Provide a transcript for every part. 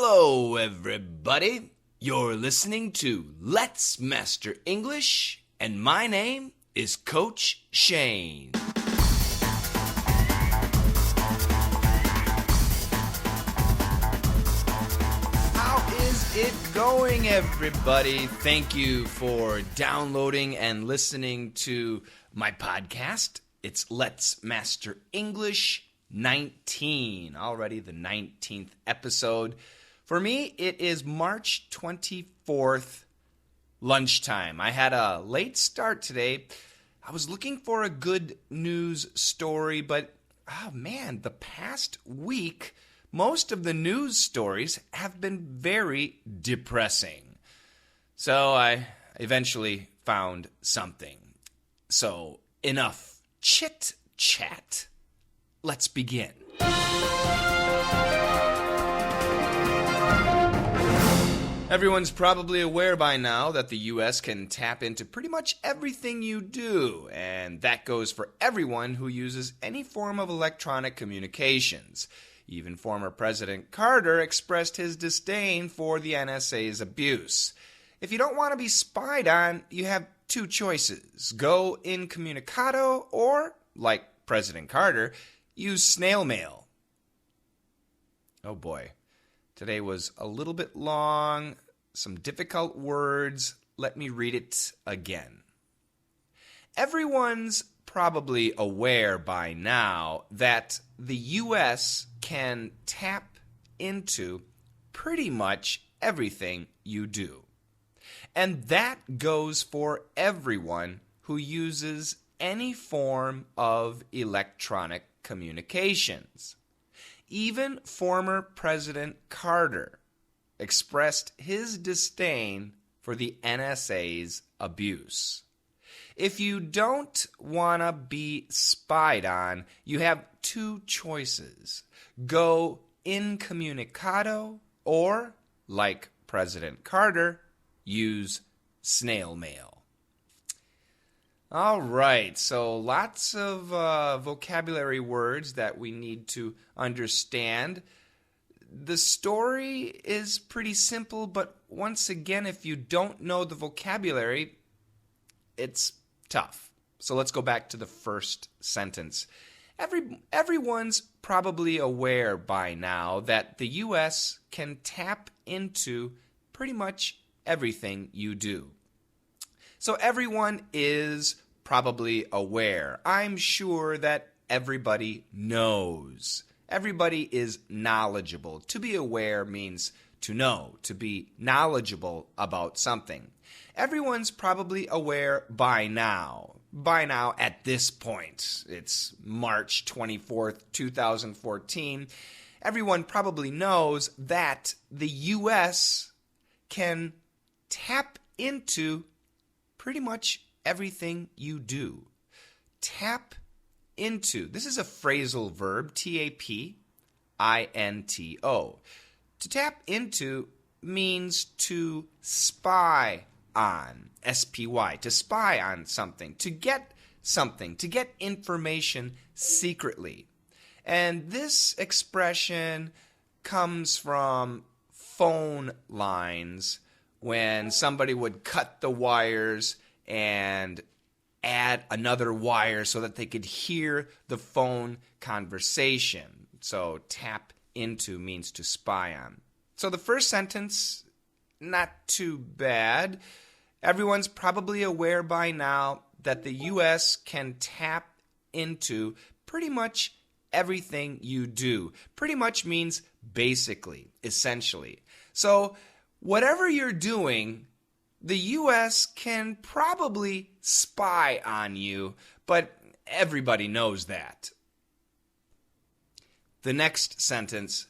Hello, everybody. You're listening to Let's Master English, and my name is Coach Shane. How is it going, everybody? Thank you for downloading and listening to my podcast. It's Let's Master English 19, already the 19th episode. For me, it is March 24th, lunchtime. I had a late start today. I was looking for a good news story, but the past week, most of the news stories have been very depressing. So I eventually found something. So enough chit-chat. Let's begin. Everyone's probably aware by now that the U.S. can tap into pretty much everything you do, and that goes for everyone who uses any form of electronic communications. Even former President Carter expressed his disdain for the NSA's abuse. If you don't want to be spied on, you have two choices. Go incommunicado or, like President Carter, use snail mail. Oh boy. Today was a little bit long, some difficult words. Let me read it again. Everyone's probably aware by now that the U.S. can tap into pretty much everything you do. And that goes for everyone who uses any form of electronic communications. Even former President Carter expressed his disdain for the NSA's abuse. If you don't want to be spied on, you have two choices. Go incommunicado or, like President Carter, use snail mail. All right, so lots of vocabulary words that we need to understand. The story is pretty simple, but once again, if you don't know the vocabulary, it's tough. So let's go back to the first sentence. Everyone's probably aware by now that the U.S. can tap into pretty much everything you do. So everyone is probably aware. I'm sure that everybody knows. Everybody is knowledgeable. To be aware means to know, to be knowledgeable about something. Everyone's probably aware by now. By now at this point. It's March 24th, 2014. Everyone probably knows that the U.S. can tap into pretty much everything you do. Tap into. This is a phrasal verb, T-A-P-I-N-T-O. To tap into means to spy on, S-P-Y, to spy on something, to get information secretly. And this expression comes from phone lines, when somebody would cut the wires and add another wire so that they could hear the phone conversation. So tap into means to spy on. So the first sentence, not too bad. Everyone's probably aware by now that the U.S. can tap into pretty much everything you do. Pretty much means basically, essentially. So whatever you're doing, the U.S. can probably spy on you, but everybody knows that. The next sentence,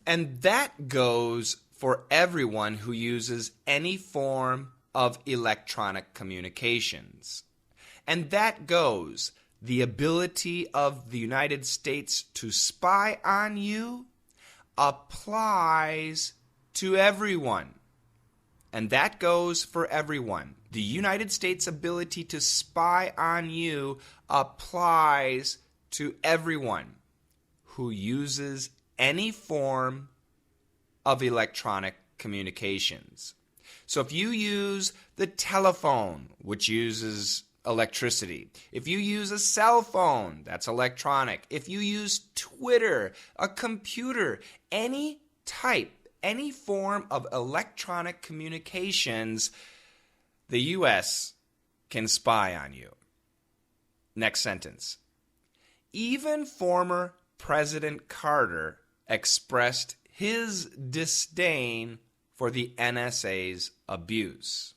and that goes for everyone who uses any form of electronic communications. And that goes, the ability of the United States to spy on you applies to everyone. And that goes for everyone. The United States' ability to spy on you applies to everyone who uses any form of electronic communications. So if you use the telephone, which uses electricity, if you use a cell phone, that's electronic, if you use Twitter, a computer, any form of electronic communications, the U.S. can spy on you. Next sentence. Even former President Carter expressed his disdain for the NSA's abuse.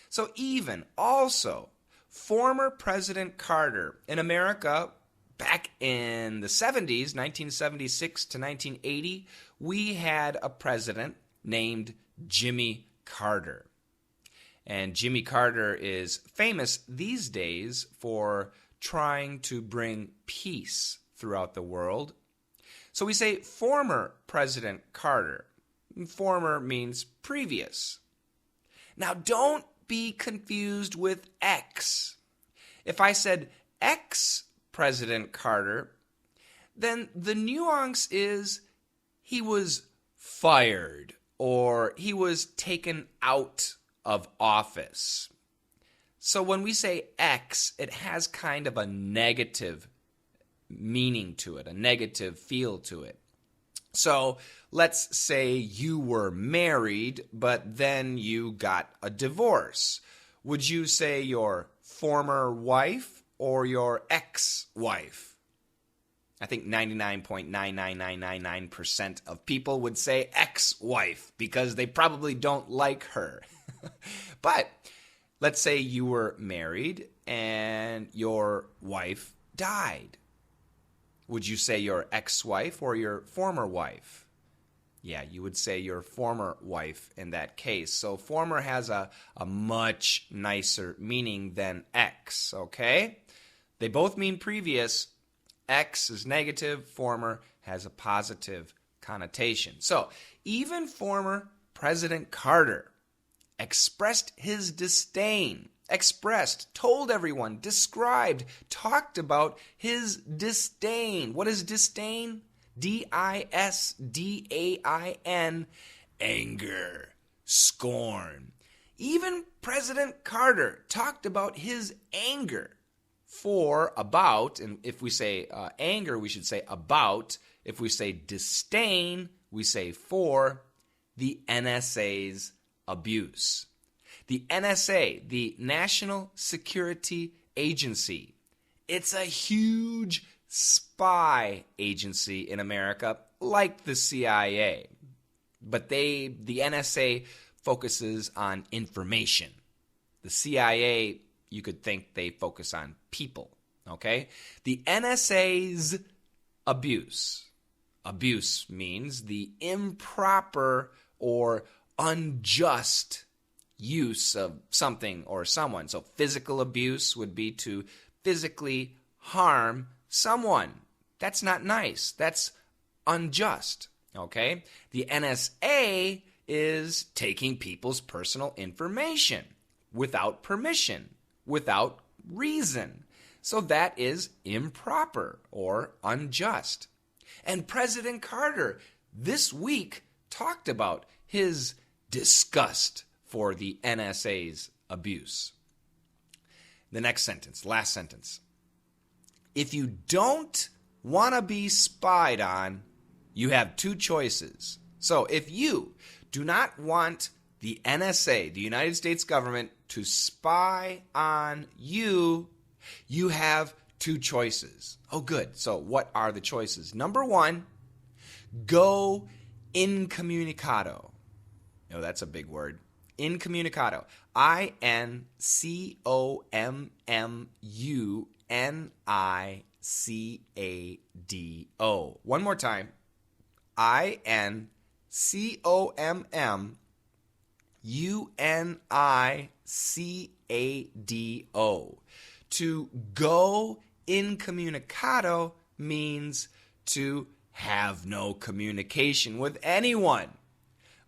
So even also, former President Carter in America, back in the 70s, 1976 to 1980, we had a president named Jimmy Carter. And Jimmy Carter is famous these days for trying to bring peace throughout the world. So we say former President Carter. Former means previous. Now don't be confused with ex. If I said ex-President Carter, then the nuance is he was fired or he was taken out of office. So when we say ex, it has kind of a negative meaning to it, a negative feel to it. So let's say you were married, but then you got a divorce. Would you say your former wife or your ex-wife? I think 99.99999% of people would say ex-wife because they probably don't like her. But let's say you were married and your wife died. Would you say your ex-wife or your former wife? Yeah, you would say your former wife in that case. So former has a much nicer meaning than ex, okay? They both mean previous. Ex is negative. Former has a positive connotation. So even former President Carter expressed his disdain. Told everyone, described, talked about his disdain. What is disdain? D-I-S-D-A-I-N, anger, scorn. Even President Carter talked about his anger about, and if we say anger, we should say about. If we say disdain, we say for the NSA's abuse. The NSA, the National Security Agency, it's a huge spy agency in America, like the CIA. But the NSA focuses on information. The CIA, you could think they focus on people, okay? The NSA's abuse. Abuse means the improper or unjust use of something or someone. So physical abuse would be to physically harm someone. That's not nice. That's unjust, okay? The NSA is taking people's personal information without permission, without reason. So that is improper or unjust. And President Carter this week talked about his disgust for the NSA's abuse. The next sentence, last sentence. If you don't want to be spied on, you have two choices. So if you do not want the NSA, the United States government, to spy on you, you have two choices. Oh, good. So what are the choices? Number one, go incommunicado. Oh, that's a big word. Incommunicado. I-N-C-O-M-M-U-N-I-C-A-D-O. One more time. I-N-C-O-M-M-U-N-I-C-A-D-O. To go incommunicado means to have no communication with anyone.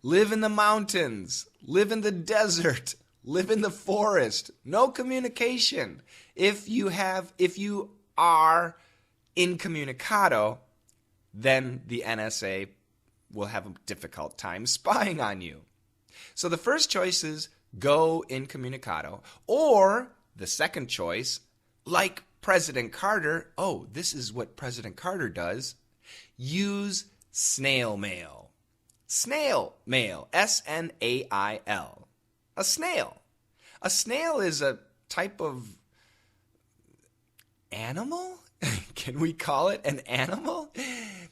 Live in the mountains, live in the desert, live in the forest. No communication. If you are incommunicado, then the NSA will have a difficult time spying on you. So the first choice is go incommunicado, or the second choice, like President Carter, oh, this is what President Carter does, use snail mail. Snail mail, S-N-A-I-L. A snail. A snail is a type of animal? Can we call it an animal?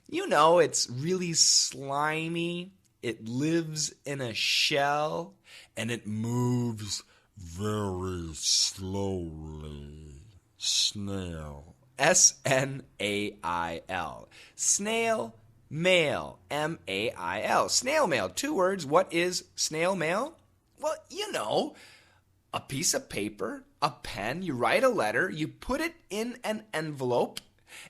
You know, it's really slimy. It lives in a shell, and it moves very slowly. Snail. S-N-A-I-L. Snail mail. M-A-I-L. Snail mail. 2 words. What is snail mail? Well, you know, a piece of paper, a pen, you write a letter, you put it in an envelope,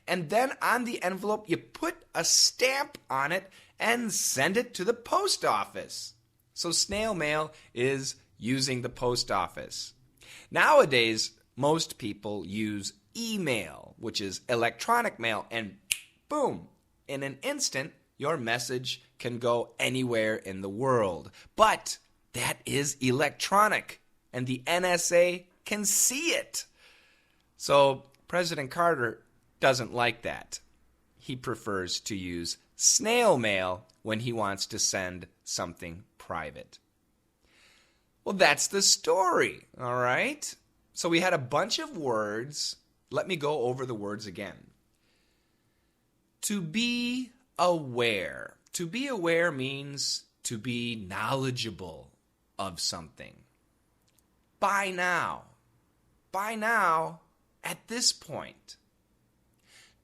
and then on the envelope you put a stamp on it and send it to the post office. So snail mail is using the post office. Nowadays, most people use email, which is electronic mail, and boom, in an instant, your message can go anywhere in the world. But that is electronic, and the NSA can see it. So President Carter doesn't like that. He prefers to use snail mail when he wants to send something private. Well, that's the story, all right? So we had a bunch of words. Let me go over the words again. To be aware. To be aware means to be knowledgeable of something. By now. By now, at this point.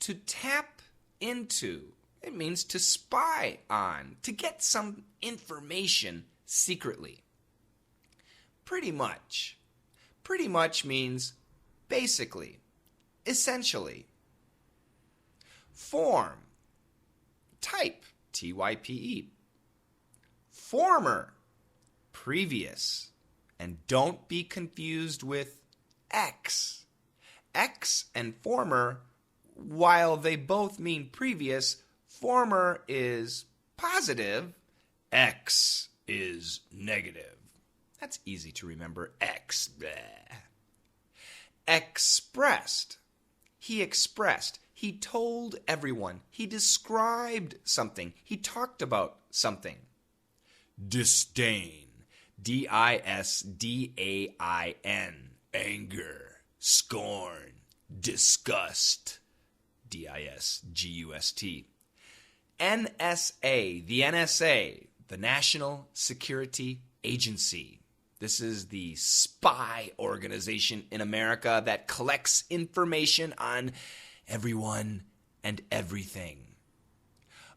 To tap into. It means to spy on, to get some information secretly. Pretty much. Pretty much means basically, essentially. Form. Type. T-Y-P-E. Former. Previous. And don't be confused with ex. Ex and former, while they both mean previous, former is positive, ex is negative. That's easy to remember. Ex. Bleh. Expressed. He expressed. He told everyone. He described something. He talked about something. Disdain. D-I-S-D-A-I-N. Anger. Scorn. Disgust. D-I-S-G-U-S-T. NSA. The NSA. The National Security Agency. This is the spy organization in America that collects information on everyone and everything.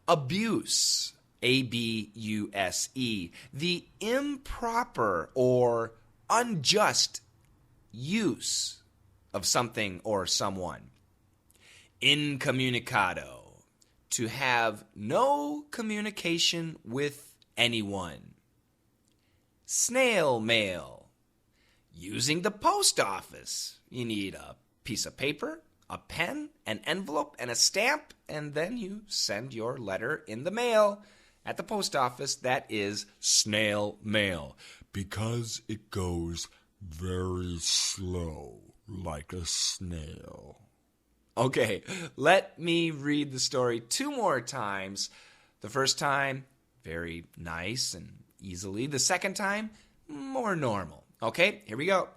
Abuse, A-B-U-S-E, the improper or unjust use of something or someone. Incommunicado, to have no communication with anyone. Snail mail, using the post office. You need a piece of paper, a pen, an envelope, and a stamp, and then you send your letter in the mail at the post office. That is snail mail, because it goes very slow, like a snail. Okay, let me read the story 2 more times. The first time, very nice and easily. The second time, more normal. Okay, here we go.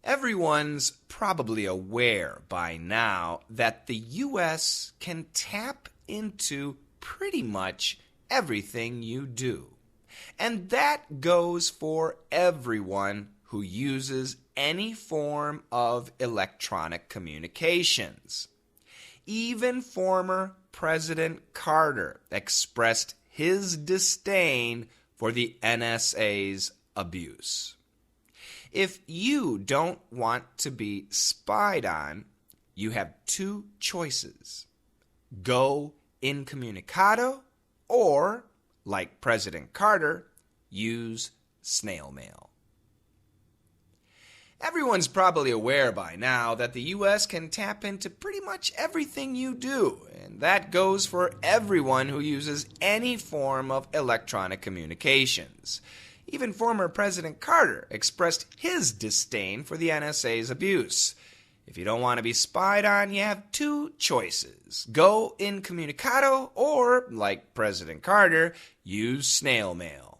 Everyone's probably aware by now that the U.S. can tap into pretty much everything you do. And that goes for everyone who uses any form of electronic communications. Even former President Carter expressed his disdain for the NSA's abuse. If you don't want to be spied on, you have 2 choices. Go incommunicado, or, like President Carter, use snail mail. Everyone's probably aware by now that the U.S. can tap into pretty much everything you do, and that goes for everyone who uses any form of electronic communications. Even former President Carter expressed his disdain for the NSA's abuse. If you don't want to be spied on, you have two choices. Go incommunicado or, like President Carter, use snail mail.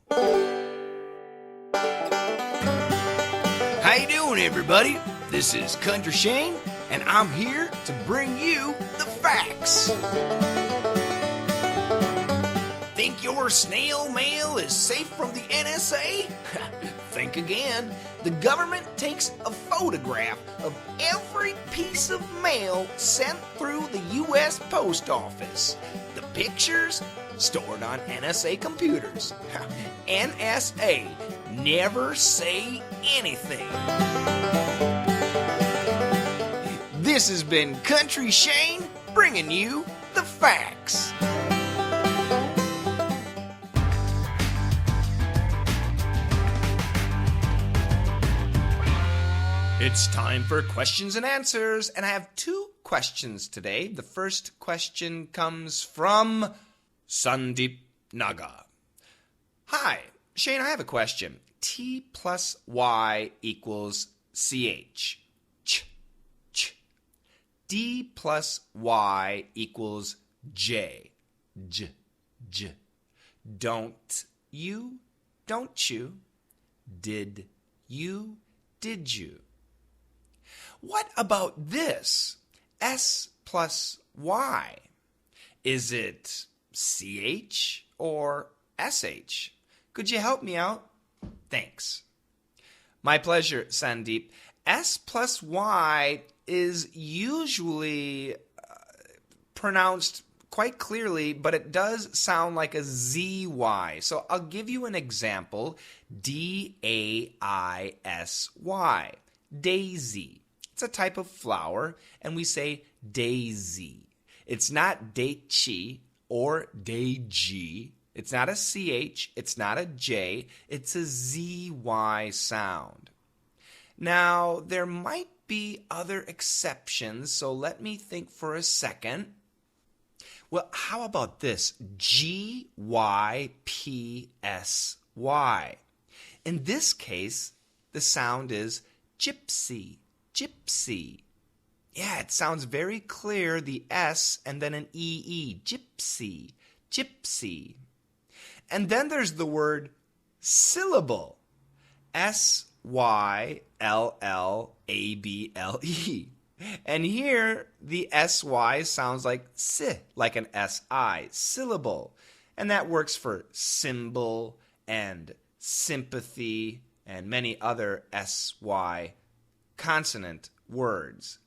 How you doing, everybody? This is Country Shane, and I'm here to bring you the facts. Think your snail mail is safe from the NSA? Think again. The government takes a photograph of every piece of mail sent through the U.S. Post Office. The pictures stored on NSA computers. NSA never say anything. This has been Country Shane bringing you the facts. It's time for questions and answers, and I have two questions today. The first question comes from Sandeep Naga. Hi, Shane, I have a question. T plus Y equals CH. Ch. D plus Y equals J. J. Don't you? Did you? Did you? What about this? S plus Y. Is it CH or SH? Could you help me out? Thanks. My pleasure, Sandeep. S plus Y is usually pronounced quite clearly, but it does sound like a ZY. So I'll give you an example. DAISY. Daisy. It's a type of flower, and we say daisy. It's not daichi or daiji. It's not a CH. It's not a J. It's a ZY sound. Now, there might be other exceptions, so let me think for a second. Well, how about this? GYPSY. In this case, the sound is gypsy. Gypsy. Yeah, it sounds very clear, the S and then an EE. Gypsy. Gypsy. And then there's the word syllable. SYLLABLE. And here, the SY sounds like si, like an SI, syllable. And that works for symbol and sympathy and many other SY consonant words.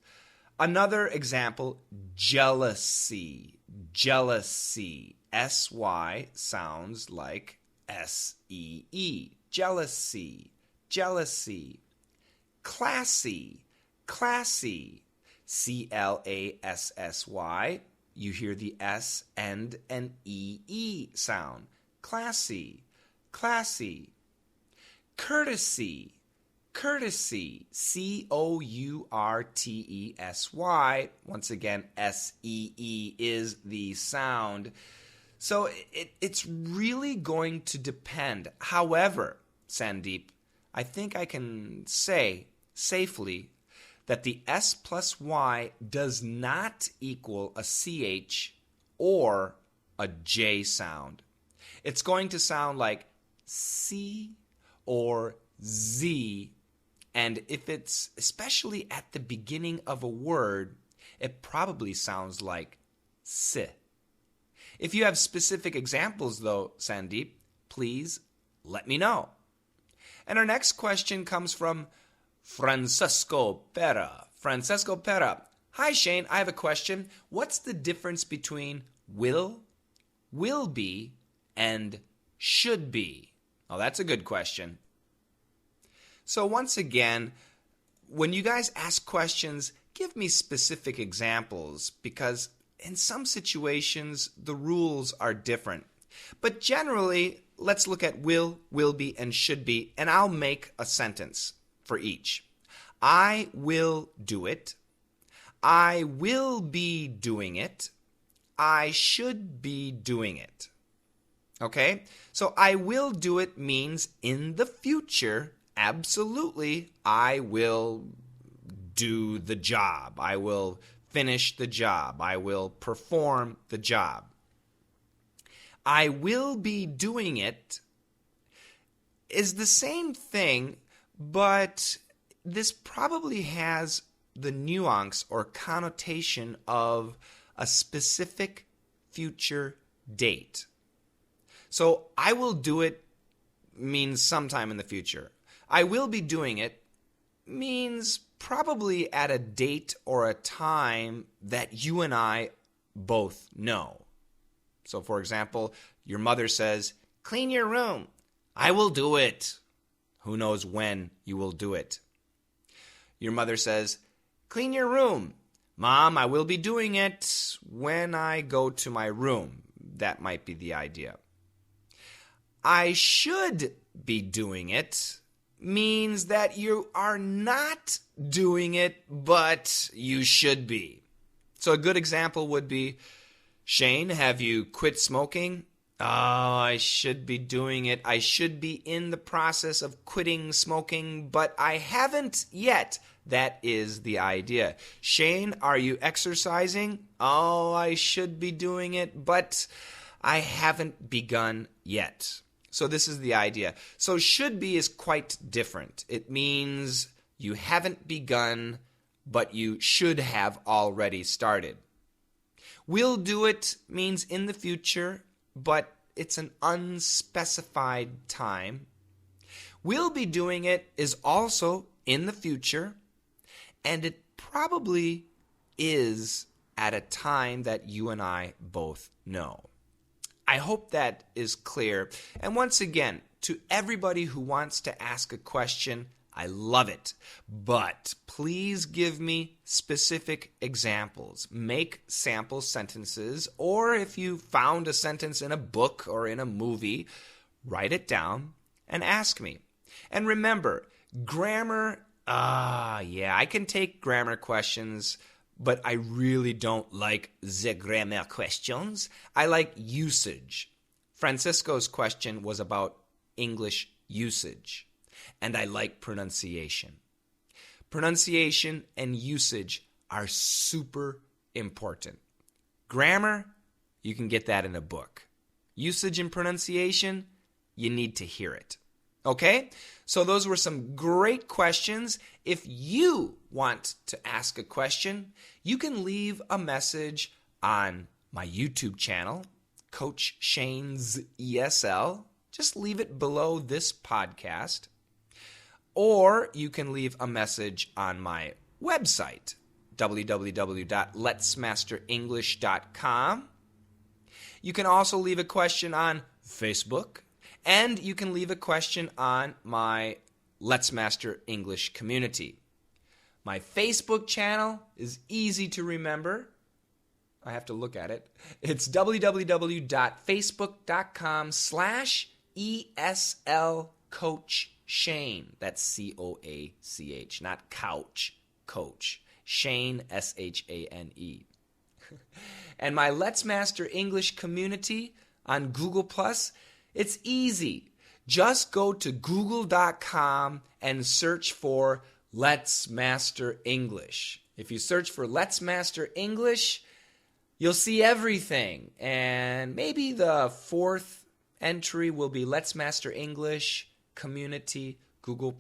Another example, jealousy. Jealousy. SY sounds like SEE. Jealousy. Jealousy. Classy. Classy. CLASSY. You hear the S and an EE sound. Classy. Classy. Courtesy. Courtesy. COURTESY. Once again, SEE is the sound. So it's really going to depend. However, Sandeep, I think I can say safely that the S plus Y does not equal a CH or a J sound. It's going to sound like C or Z, and if it's especially at the beginning of a word, it probably sounds like si. If you have specific examples, though, Sandeep, please let me know. And our next question comes from Francesco Pera. Francesco Pera. Hi, Shane. I have a question. What's the difference between will be, and should be? Oh, that's a good question. So once again, when you guys ask questions, give me specific examples, because in some situations, the rules are different. But generally, let's look at will be, and should be, and I'll make a sentence for each. I will do it. I will be doing it. I should be doing it. Okay? So I will do it means in the future, absolutely, I will do the job. I will finish the job. I will perform the job. I will be doing it is the same thing, but this probably has the nuance or connotation of a specific future date. So I will do it means sometime in the future. I will be doing it means probably at a date or a time that you and I both know. So for example, your mother says, "Clean your room." I will do it. Who knows when you will do it? Your mother says, "Clean your room." Mom, I will be doing it when I go to my room. That might be the idea. I should be doing it means that you are not doing it, but you should be. So a good example would be, Shane, have you quit smoking? Oh, I should be doing it. I should be in the process of quitting smoking, but I haven't yet. That is the idea. Shane, are you exercising? Oh, I should be doing it, but I haven't begun yet. So this is the idea. So should be is quite different. It means you haven't begun, but you should have already started. Will do it means in the future, but it's an unspecified time. Will be doing it is also in the future, and it probably is at a time that you and I both know. I hope that is clear. And once again, to everybody who wants to ask a question, I love it. But please give me specific examples. Make sample sentences, or if you found a sentence in a book or in a movie, write it down and ask me. And remember, grammar, I can take grammar questions, but I really don't like the grammar questions. I like usage. Francisco's question was about English usage, and I like pronunciation. Pronunciation and usage are super important. Grammar, you can get that in a book. Usage and pronunciation, you need to hear it. Okay? So those were some great questions. If you want to ask a question, you can leave a message on my YouTube channel, Coach Shane's ESL. Just leave it below this podcast. Or you can leave a message on my website, www.letsmasterenglish.com. You can also leave a question on Facebook. And you can leave a question on my Let's Master English community. My Facebook channel is easy to remember. I have to look at it. It's www.facebook.com/ESL Coach Shane. That's COACH, not couch, coach. Shane, SHANE. And my Let's Master English community on Google+, it's easy. Just go to google.com and search for Let's Master English. If you search for Let's Master English, you'll see everything. And maybe the fourth entry will be Let's Master English Community, Google+.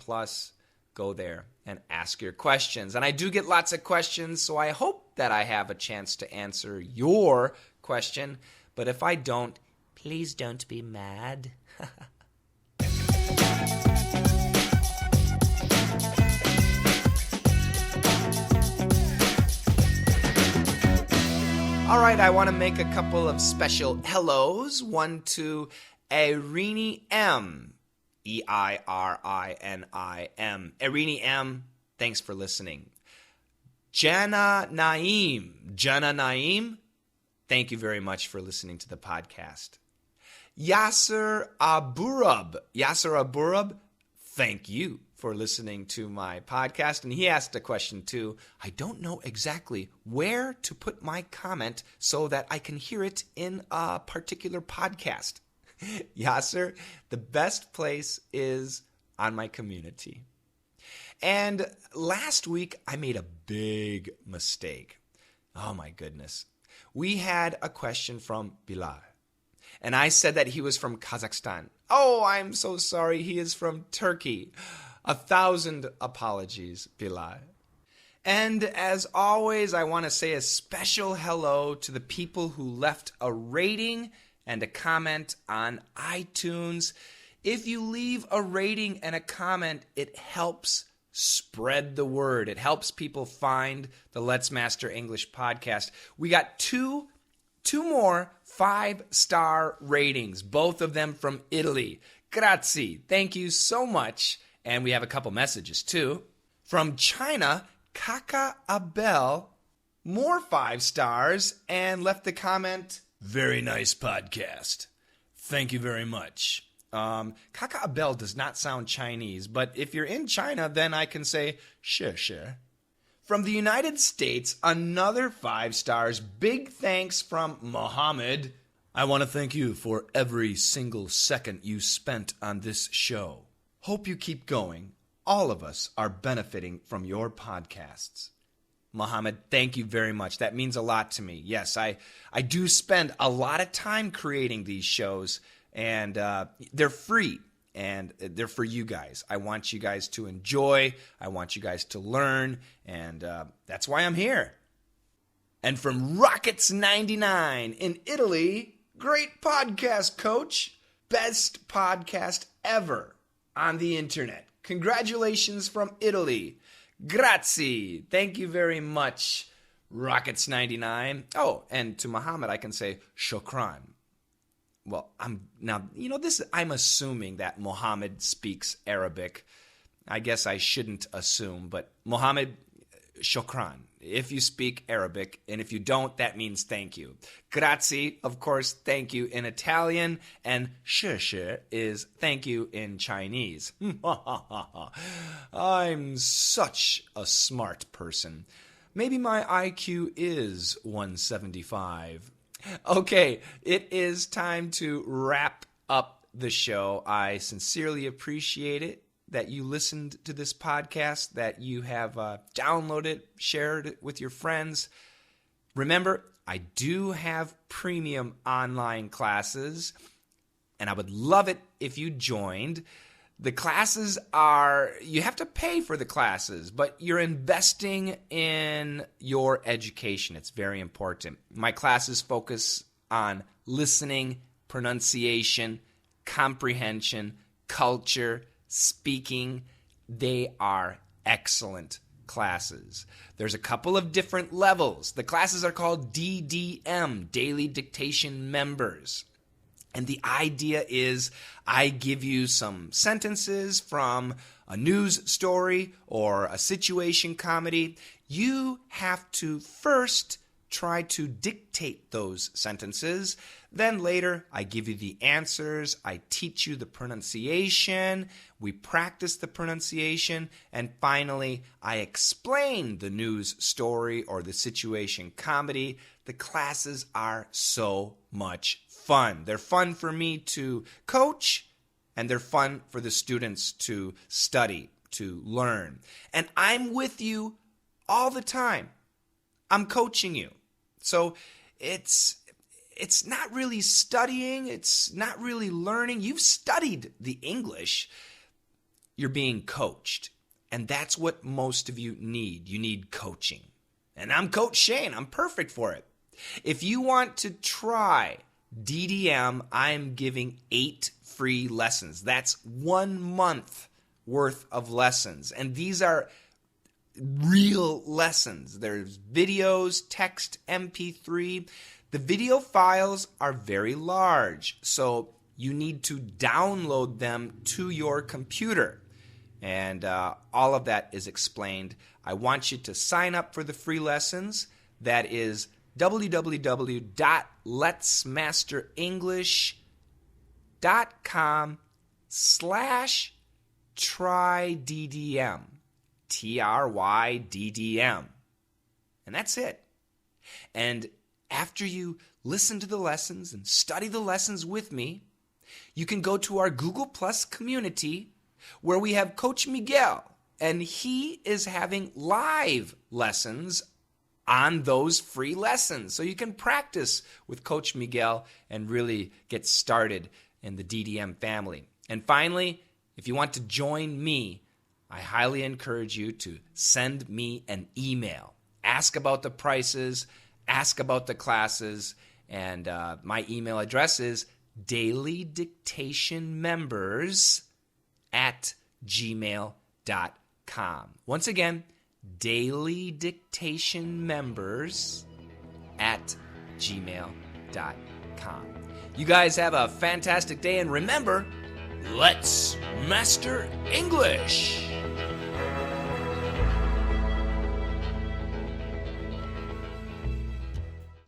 Go there and ask your questions. And I do get lots of questions, so I hope that I have a chance to answer your question. But if I don't, please don't be mad. All right, I want to make a couple of special hellos. One to Irini M. EIRINIM. Irini M, thanks for listening. Jana Naim, thank you very much for listening to the podcast. Yasser Aburab, thank you for listening to my podcast. And he asked a question too. I don't know exactly where to put my comment so that I can hear it in a particular podcast. Yasser, the best place is on my community. And last week, I made a big mistake. Oh my goodness. We had a question from Bilal. And I said that he was from Kazakhstan. Oh, I'm so sorry. He is from Turkey. 1,000 apologies, Bilal. And as always, I want to say a special hello to the people who left a rating and a comment on iTunes. If you leave a rating and a comment, it helps spread the word. It helps people find the Let's Master English podcast. We got two more 5-star ratings, both of them from Italy. Grazie. Thank you so much. And we have a couple messages too. From China, Kaka Abel, more 5 stars, and left the comment, very nice podcast. Thank you very much. Kaka Abel does not sound Chinese, but if you're in China, then I can say, sure. From the United States, another 5 stars. Big thanks from Mohammed. I want to thank you for every single second you spent on this show. Hope you keep going. All of us are benefiting from your podcasts. Mohammed, thank you very much. That means a lot to me. Yes, I do spend a lot of time creating these shows, and they're free. And they're for you guys. I want you guys to enjoy. I want you guys to learn. And that's why I'm here. And from Rockets99 in Italy, great podcast, coach. Best podcast ever on the internet. Congratulations from Italy. Grazie. Thank you very much, Rockets99. Oh, and to Muhammad, I can say shukran. Well, I'm assuming that Muhammad speaks Arabic. I guess I shouldn't assume, but Muhammad, shukran. If you speak Arabic, and if you don't, that means thank you. Grazie, of course, thank you in Italian, and she is thank you in Chinese. I'm such a smart person. Maybe my IQ is 175. Okay, it is time to wrap up the show. I sincerely appreciate it that you listened to this podcast, that you have downloaded, shared it with your friends. Remember, I do have premium online classes, and I would love it if you joined. The classes you have to pay for the classes, but you're investing in your education. It's very important. My classes focus on listening, pronunciation, comprehension, culture, speaking. They are excellent classes. There's a couple of different levels. The classes are called DDM, Daily Dictation Members. And the idea is I give you some sentences from a news story or a situation comedy. You have to first try to dictate those sentences. Then later, I give you the answers. I teach you the pronunciation. We practice the pronunciation. And finally, I explain the news story or the situation comedy. The classes are so much fun. They're fun for me to coach, and they're fun for the students to study, to learn. And I'm with you all the time. I'm coaching you. So it's not really studying. It's not really learning. You've studied the English. You're being coached. And that's what most of you need. You need coaching. And I'm Coach Shane. I'm perfect for it. If you want to try DDM, I'm giving 8 free lessons. That's 1 month worth of lessons. And these are real lessons. There's videos, text, MP3. The video files are very large, so you need to download them to your computer. And all of that is explained. I want you to sign up for the free lessons. That is www.letsmasterenglish.com/DDM. try DDM. TRYDDM. And that's it. And after you listen to the lessons and study the lessons with me, you can go to our Google Plus community where we have Coach Miguel, and he is having live lessons on those free lessons. So you can practice with Coach Miguel and really get started in the DDM family. And finally, if you want to join me, I highly encourage you to send me an email. Ask about the prices, ask about the classes, and my email address is dailydictationmembers@gmail.com. Once again, dailydictationmembers@gmail.com. You guys have a fantastic day, and remember, let's master English!